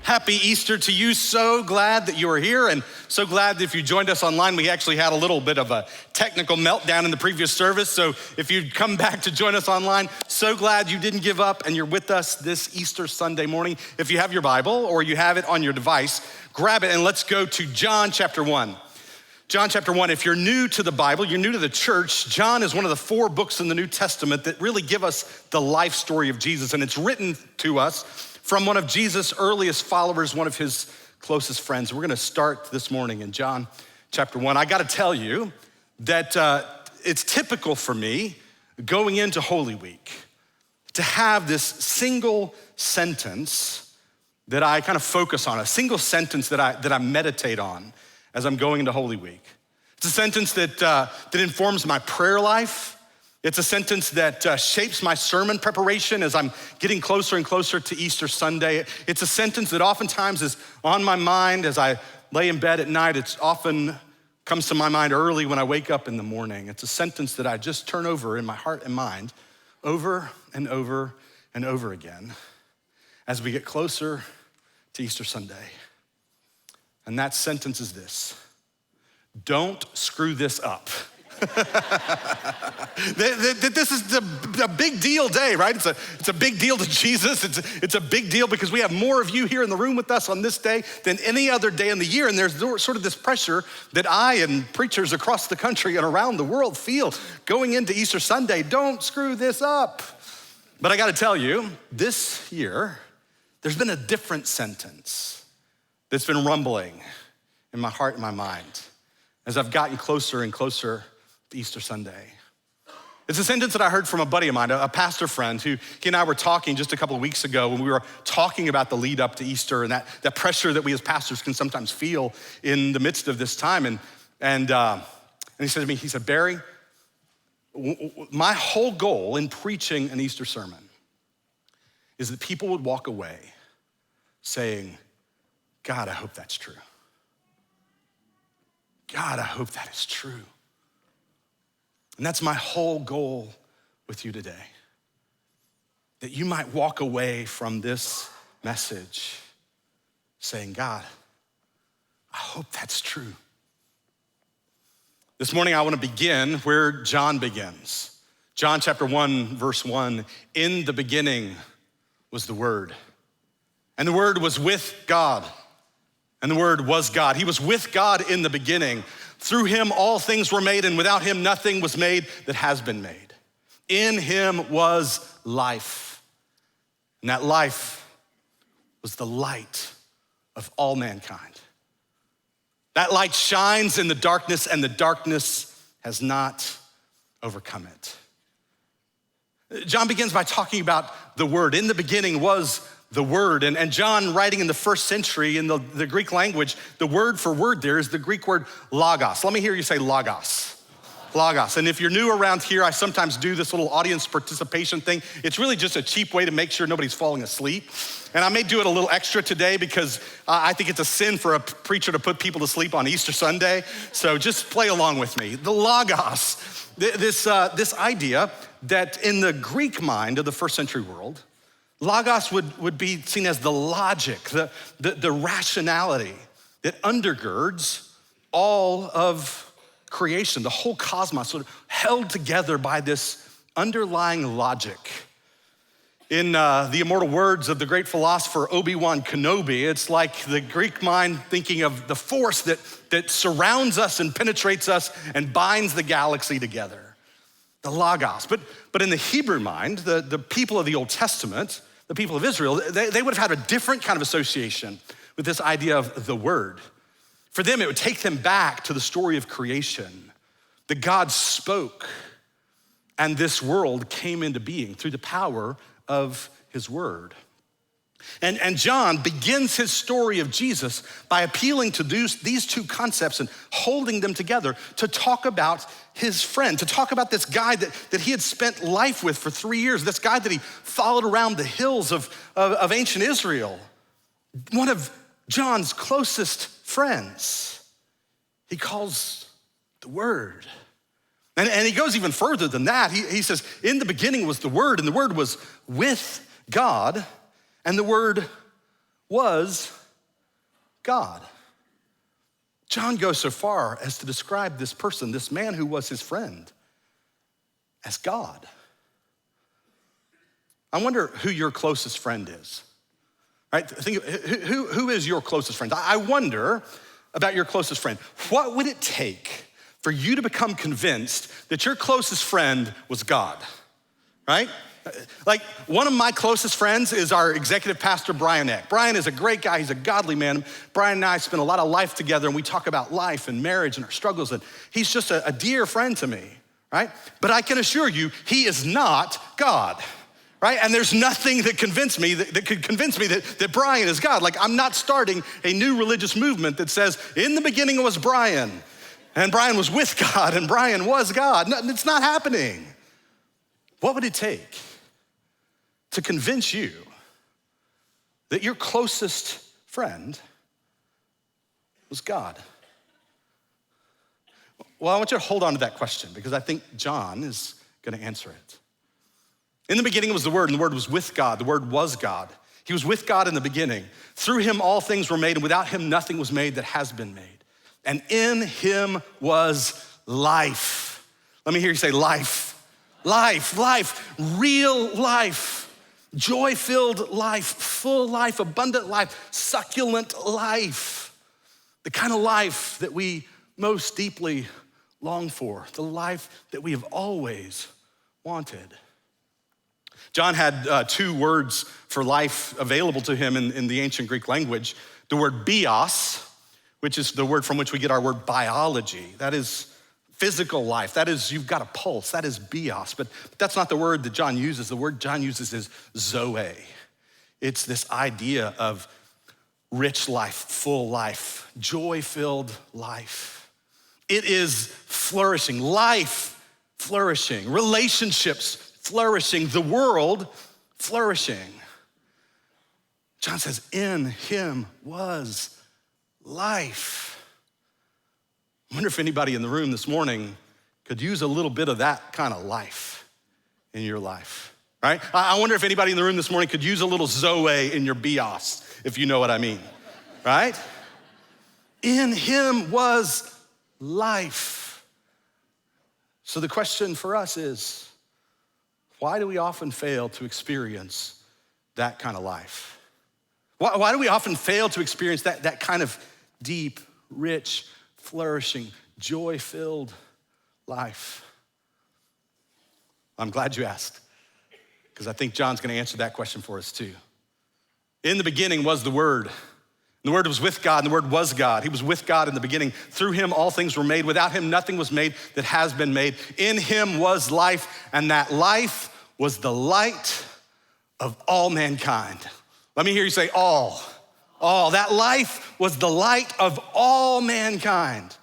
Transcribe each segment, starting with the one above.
Happy Easter to you. So glad that you are here, and so glad that if you joined us online. We actually had a little bit of a technical meltdown in the previous service, so if you'd come back to join us online, so glad you didn't give up and you're with us this Easter Sunday morning. If you have your Bible or you have it on your device, grab it and let's go to John chapter 1. John chapter 1, if you're new to the Bible, you're new to the church, John is one of the 4 books in the New Testament that really give us the life story of Jesus, and it's written to us from one of Jesus' earliest followers, one of his closest friends. We're gonna start this morning in John chapter 1. I gotta tell you that it's typical for me going into Holy Week to have this single sentence that I kind of focus on, a single sentence that I meditate on as I'm going into Holy Week. It's a sentence that informs my prayer life. It's a sentence that shapes my sermon preparation as I'm getting closer and closer to Easter Sunday. It's a sentence that oftentimes is on my mind as I lay in bed at night. It often comes to my mind early when I wake up in the morning. It's a sentence that I just turn over in my heart and mind over and over and over again as we get closer to Easter Sunday. And that sentence is this: don't screw this up. This is the big deal day, right? It's a big deal to Jesus. It's a big deal because we have more of you here in the room with us on this day than any other day in the year. And there's sort of this pressure that I and preachers across the country and around the world feel going into Easter Sunday. Don't screw this up. But I gotta tell you, this year, there's been a different sentence that's been rumbling in my heart and my mind as I've gotten closer and closer to Easter Sunday. It's a sentence that I heard from a buddy of mine, a pastor friend, who he and I were talking just a couple of weeks ago when we were talking about the lead up to Easter and that pressure that we as pastors can sometimes feel in the midst of this time. And he said to me, he said, Barry, my whole goal in preaching an Easter sermon is that people would walk away saying, God, I hope that's true. God, I hope that is true. And that's my whole goal with you today. That you might walk away from this message saying, God, I hope that's true. This morning I want to begin where John begins. John chapter 1, verse 1, in the beginning was the Word, and the Word was with God, and the Word was God. He was with God in the beginning. Through him all things were made, and without him nothing was made that has been made. In him was life, and that life was the light of all mankind. That light shines in the darkness, and the darkness has not overcome it. John begins by talking about the Word. In the beginning was the Word, and John, writing in the first century in the Greek language, the word for word there is the Greek word logos. Let me hear you say logos. Logos. And if you're new around here, I sometimes do this little audience participation thing. It's really just a cheap way to make sure nobody's falling asleep. And I may do it a little extra today because I think it's a sin for a preacher to put people to sleep on Easter Sunday. So just play along with me. The logos, this idea that in the Greek mind of the first century world, logos would be seen as the logic, the rationality that undergirds all of creation, the whole cosmos, sort of held together by this underlying logic. In the immortal words of the great philosopher Obi-Wan Kenobi, it's like the Greek mind thinking of the force that surrounds us and penetrates us and binds the galaxy together, the logos. But in the Hebrew mind, the people of the Old Testament, the people of Israel, they would have had a different kind of association with this idea of the Word. For them, it would take them back to the story of creation, that God spoke and this world came into being through the power of his Word. And John begins his story of Jesus by appealing to these two concepts and holding them together to talk about his friend, to talk about this guy that he had spent life with for 3 years, this guy that he followed around the hills of ancient Israel, one of John's closest friends. He calls the Word. And he goes even further than that. He says, in the beginning was the Word, and the Word was with God, and the Word was God. John goes so far as to describe this person, this man who was his friend, as God. I wonder who your closest friend is. Right? Think, who is your closest friend? I wonder about your closest friend. What would it take for you to become convinced that your closest friend was God, right? Like one of my closest friends is our executive pastor, Brian Eck. Brian is a great guy, he's a godly man. Brian and I spend a lot of life together and we talk about life and marriage and our struggles, and he's just a dear friend to me, right? But I can assure you, he is not God. Right? And there's nothing that convinced me that could convince me that Brian is God. Like, I'm not starting a new religious movement that says, in the beginning was Brian, and Brian was with God, and Brian was God. No, it's not happening. What would it take to convince you that your closest friend was God? Well, I want you to hold on to that question because I think John is going to answer it. In the beginning was the Word, and the Word was with God. The Word was God. He was with God in the beginning. Through him all things were made, and without him nothing was made that has been made. And in him was life. Let me hear you say life. Life, real life, joy-filled life, full life, abundant life, succulent life. The kind of life that we most deeply long for, the life that we have always wanted. John had two words for life available to him in the ancient Greek language. The word bios, which is the word from which we get our word biology. That is physical life. That is, you've got a pulse. That is bios. But that's not the word that John uses. The word John uses is zoe. It's this idea of rich life, full life, joy-filled life. It is flourishing, life flourishing, relationships flourishing, the world flourishing. John says, in him was life. I wonder if anybody in the room this morning could use a little bit of that kind of life in your life, right? I wonder if anybody in the room this morning could use a little zoe in your bios, if you know what I mean, right? In him was life. So the question for us is, why do we often fail to experience that kind of life? Why do we often fail to experience that kind of deep, rich, flourishing, joy-filled life? I'm glad you asked, because I think John's gonna answer that question for us too. In the beginning was the Word. The Word was with God, and the Word was God. He was with God in the beginning. Through him all things were made. Without him nothing was made that has been made. In him was life, and that life was the light of all mankind. Let me hear you say all. All. That life was the light of all mankind.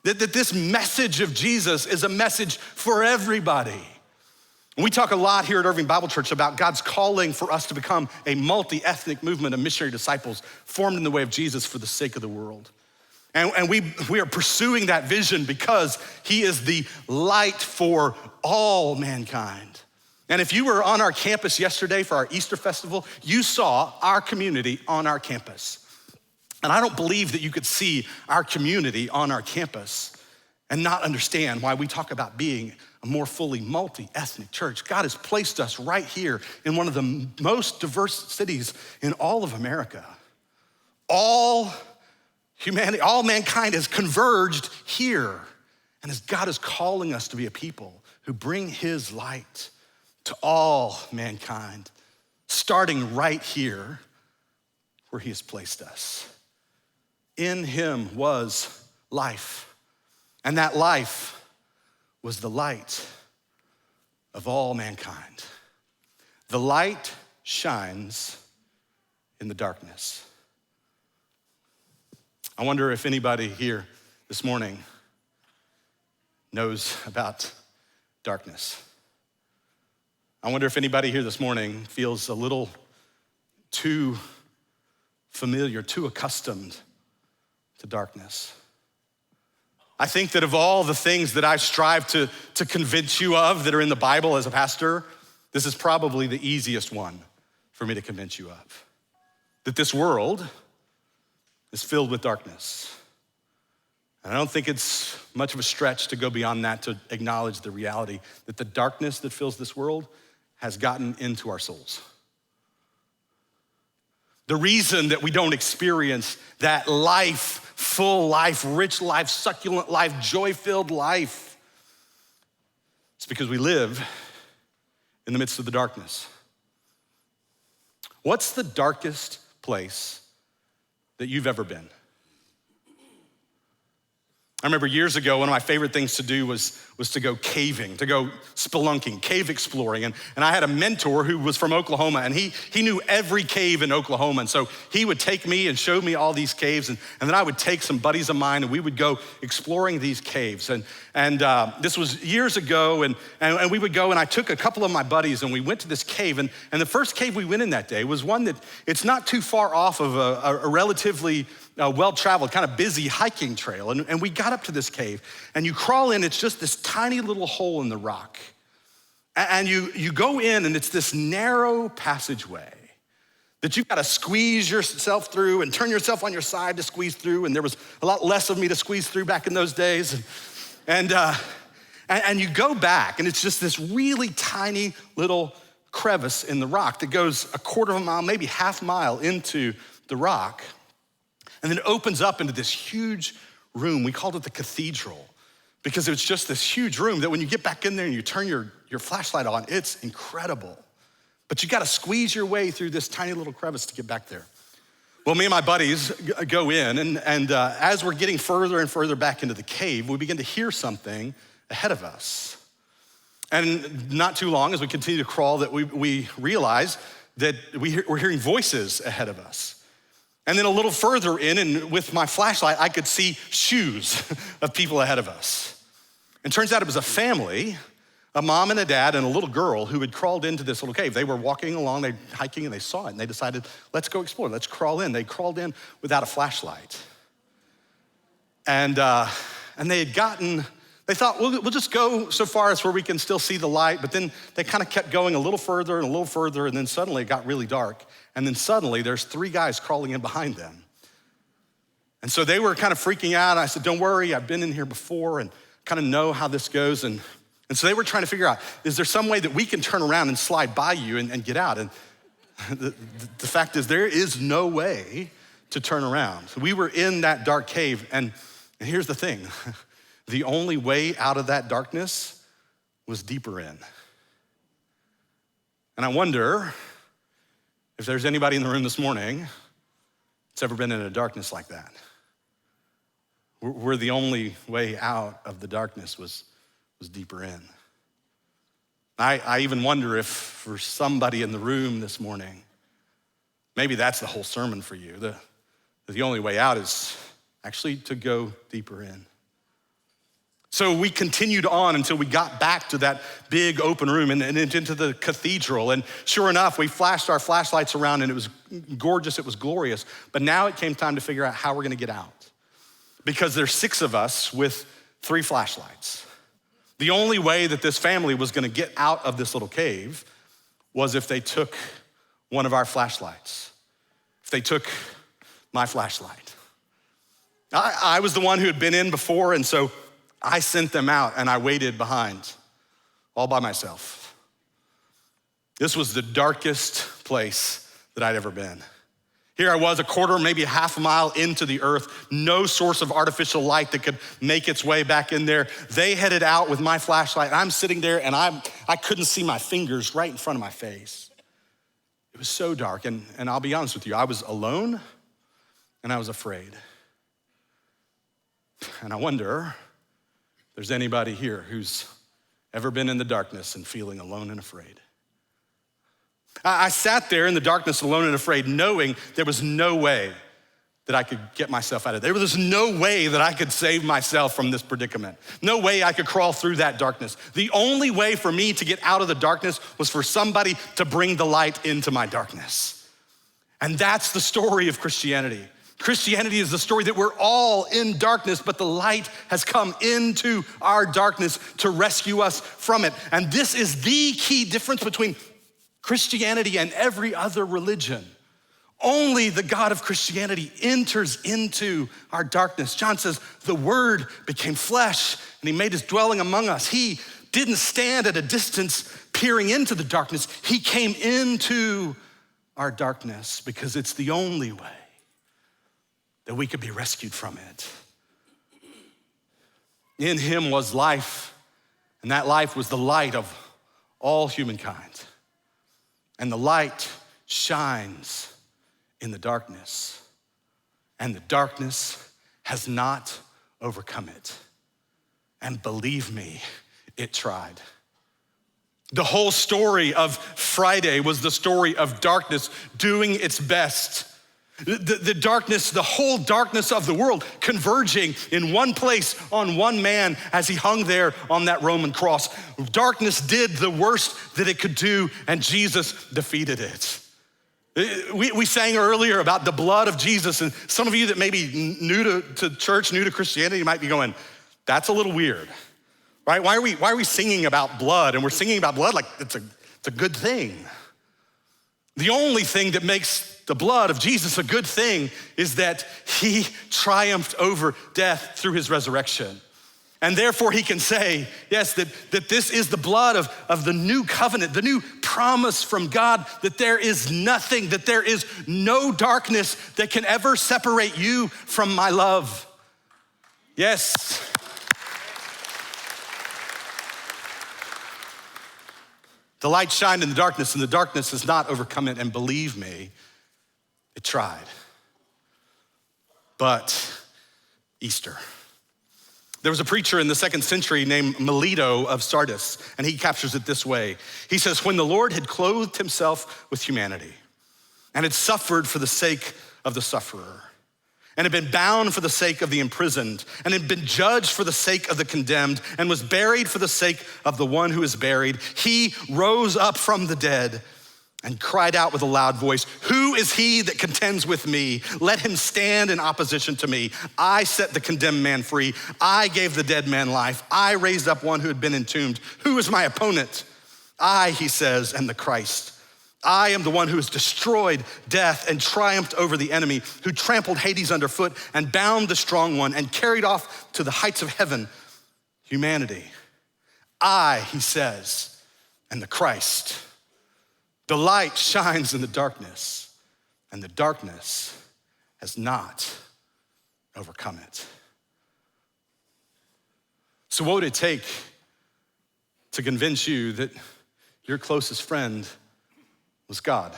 That this message of Jesus is a message for everybody. And we talk a lot here at Irving Bible Church about God's calling for us to become a multi-ethnic movement of missionary disciples formed in the way of Jesus for the sake of the world. And we are pursuing that vision because he is the light for all mankind. And if you were on our campus yesterday for our Easter festival, you saw our community on our campus. And I don't believe that you could see our community on our campus and not understand why we talk about being a more fully multi-ethnic church. God has placed us right here in one of the most diverse cities in all of America. All humanity, all mankind has converged here. And as God is calling us to be a people who bring his light to all mankind, starting right here where he has placed us. In him was life, and that life was the light of all mankind. The light shines in the darkness. I wonder if anybody here this morning knows about darkness. I wonder if anybody here this morning feels a little too familiar, too accustomed to darkness. I think that of all the things that I strive to convince you of that are in the Bible as a pastor, this is probably the easiest one for me to convince you of. that this world is filled with darkness. And I don't think it's much of a stretch to go beyond that to acknowledge the reality that the darkness that fills this world has gotten into our souls. The reason that we don't experience that life, full life, rich life, succulent life, joy-filled life, is because we live in the midst of the darkness. What's the darkest place that you've ever been? I remember years ago, one of my favorite things to do was to go caving, to go spelunking, cave exploring. And I had a mentor who was from Oklahoma, and he knew every cave in Oklahoma. And so he would take me and show me all these caves. And then I would take some buddies of mine, and we would go exploring these caves. And this was years ago, and we would go, and I took a couple of my buddies, and we went to this cave. And the first cave we went in that day was one that it's not too far off of a relatively well-traveled, kind of busy hiking trail. And we got up to this cave, and you crawl in, it's just this tiny little hole in the rock. And you go in, and it's this narrow passageway that you've got to squeeze yourself through and turn yourself on your side to squeeze through. And there was a lot less of me to squeeze through back in those days. And you go back, and it's just this really tiny little crevice in the rock that goes a quarter of a mile, maybe half mile into the rock. And then it opens up into this huge room. We called it the cathedral because it was just this huge room that when you get back in there and you turn your flashlight on, it's incredible. But you gotta squeeze your way through this tiny little crevice to get back there. Well, me and my buddies go in, and as we're getting further and further back into the cave, we begin to hear something ahead of us. And not too long as we continue to crawl that we realize that we're hearing voices ahead of us. And then a little further in, and with my flashlight, I could see shoes of people ahead of us. And turns out it was a family, a mom and a dad and a little girl who had crawled into this little cave. They were walking along, they hiking, and they saw it, and they decided, let's go explore, let's crawl in. They crawled in without a flashlight. And they had gotten, they thought, we'll just go so far as where we can still see the light, but then they kind of kept going a little further and a little further, and then suddenly it got really dark. And then suddenly there's 3 guys crawling in behind them. And so they were kind of freaking out. I said, don't worry, I've been in here before and kind of know how this goes. And so they were trying to figure out, is there some way that we can turn around and slide by you and get out? And the fact is there is no way to turn around. So we were in that dark cave, and here's the thing. The only way out of that darkness was deeper in. And I wonder if there's anybody in the room this morning that's ever been in a darkness like that, where the only way out of the darkness was deeper in. I even wonder if for somebody in the room this morning, maybe that's the whole sermon for you. The only way out is actually to go deeper in. So we continued on until we got back to that big open room and into the cathedral. And sure enough, we flashed our flashlights around, and it was gorgeous, it was glorious. But now it came time to figure out how we're gonna get out. Because there's 6 of us with 3 flashlights. The only way that this family was gonna get out of this little cave was if they took one of our flashlights, if they took my flashlight. I was the one who had been in before, and so I sent them out, and I waited behind all by myself. This was the darkest place that I'd ever been. Here I was, a quarter, maybe half a mile into the earth, no source of artificial light that could make its way back in there. They headed out with my flashlight, and I'm sitting there, and I couldn't see my fingers right in front of my face. It was so dark, and I'll be honest with you, I was alone, and I was afraid. And I wonder if there's anybody here who's ever been in the darkness and feeling alone and afraid. I sat there in the darkness alone and afraid, knowing there was no way that I could get myself out of there. There was no way that I could save myself from this predicament. No way I could crawl through that darkness. The only way for me to get out of the darkness was for somebody to bring the light into my darkness. And that's the story of Christianity. Christianity is the story that we're all in darkness, but the light has come into our darkness to rescue us from it. And this is the key difference between Christianity and every other religion. Only the God of Christianity enters into our darkness. John says, the Word became flesh and he made his dwelling among us. He didn't stand at a distance peering into the darkness. He came into our darkness because it's the only way that we could be rescued from it. In him was life, and that life was the light of all humankind. And the light shines in the darkness, and the darkness has not overcome it. And believe me, it tried. The whole story of Friday was the story of darkness doing its best. The darkness, the whole darkness of the world converging in one place on one man as he hung there on that Roman cross. Darkness did the worst that it could do, and Jesus defeated it. We sang earlier about the blood of Jesus, and some of you that may be new to church, new to Christianity, might be going, that's a little weird, right? Why are we singing about blood? And we're singing about blood like it's a good thing. The only thing that makes the blood of Jesus a good thing is that he triumphed over death through his resurrection. And therefore he can say, yes, that this is the blood of the new covenant, the new promise from God, that there is nothing, that there is no darkness that can ever separate you from my love. Yes. The light shined in the darkness, and the darkness has not overcome it, and believe me, it tried. But Easter. There was a preacher in the 2nd century named Melito of Sardis, and he captures it this way. He says, when the Lord had clothed himself with humanity and had suffered for the sake of the sufferer, and had been bound for the sake of the imprisoned, and had been judged for the sake of the condemned, and was buried for the sake of the one who is buried, he rose up from the dead and cried out with a loud voice, who is he that contends with me? Let him stand in opposition to me. I set the condemned man free. I gave the dead man life. I raised up one who had been entombed. Who is my opponent? I, he says, am the Christ. I am the one who has destroyed death and triumphed over the enemy, who trampled Hades underfoot and bound the strong one and carried off to the heights of heaven humanity. I, he says, am the Christ. The light shines in the darkness, and the darkness has not overcome it. So what would it take to convince you that your closest friend was God?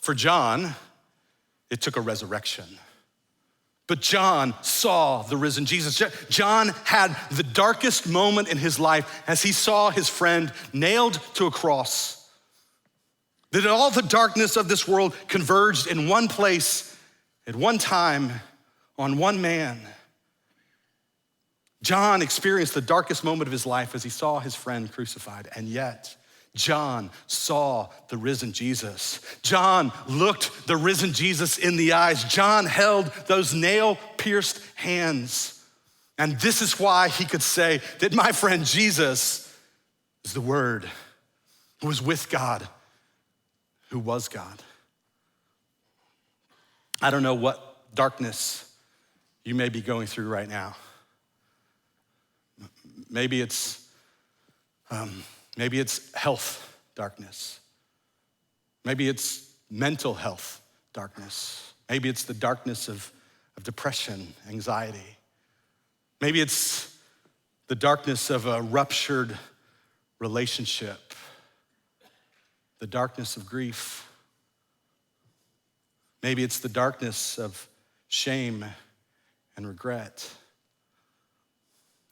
For John, it took a resurrection. But John saw the risen Jesus. John had the darkest moment in his life as he saw his friend nailed to a cross. That all the darkness of this world converged in one place at one time on one man. John experienced the darkest moment of his life as he saw his friend crucified, and yet John saw the risen Jesus. John looked the risen Jesus in the eyes. John held those nail-pierced hands. And this is why he could say that my friend Jesus is the Word who was with God, who was God. I don't know what darkness you may be going through right now. Maybe it's health darkness. Maybe it's mental health darkness. Maybe it's the darkness of depression, anxiety. Maybe it's the darkness of a ruptured relationship, the darkness of grief. Maybe it's the darkness of shame and regret.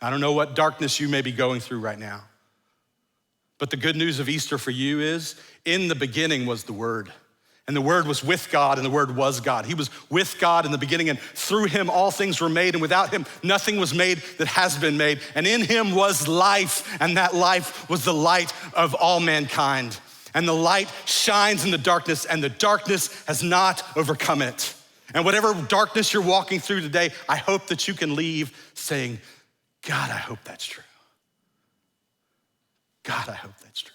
I don't know what darkness you may be going through right now. But the good news of Easter for you is, in the beginning was the Word. And the Word was with God, and the Word was God. He was with God in the beginning, and through him all things were made, and without him nothing was made that has been made. And in him was life, and that life was the light of all mankind. And the light shines in the darkness, and the darkness has not overcome it. And whatever darkness you're walking through today, I hope that you can leave saying, God, I hope that's true. God, I hope that's true.